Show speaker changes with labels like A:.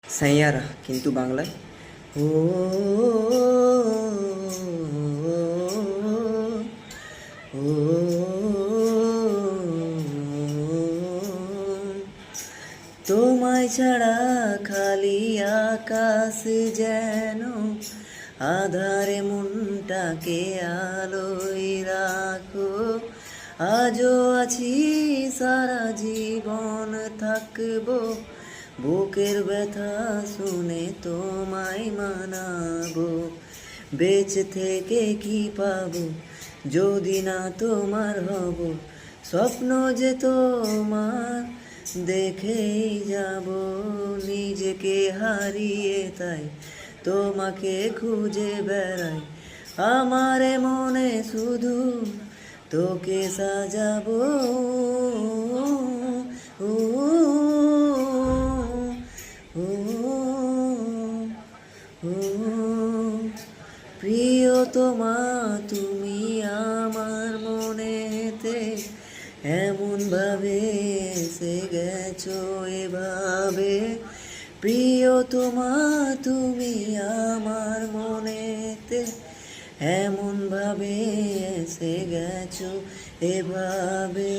A: সাইয়ারা কিন্তু বাংলায় ও ও তোমায় ছাড়া খালি আকাশ যেন আধারে মনটাকে আলোয় রাখো। আজও আছি সারা জীবন থাকবো, বুকের ব্যথা শুনে তোমায় মানাবো। বেঁচে থেকে কি পাবো যদি না তোমার হব, স্বপ্ন যে তোমার দেখেই যাব। নিজেকে হারিয়ে তাই তোমাকে খুঁজে বেড়াই, আমার মনে শুধু তোকে সাজাবো। ও ও ও প্রিয়তমা, তুমি আমার মনেতে এমন ভাবে এসে গেছো এভাবে। প্রিয়তমা, তুমি আমার মনেতে এমন ভাবে এসে গেছো এভাবে।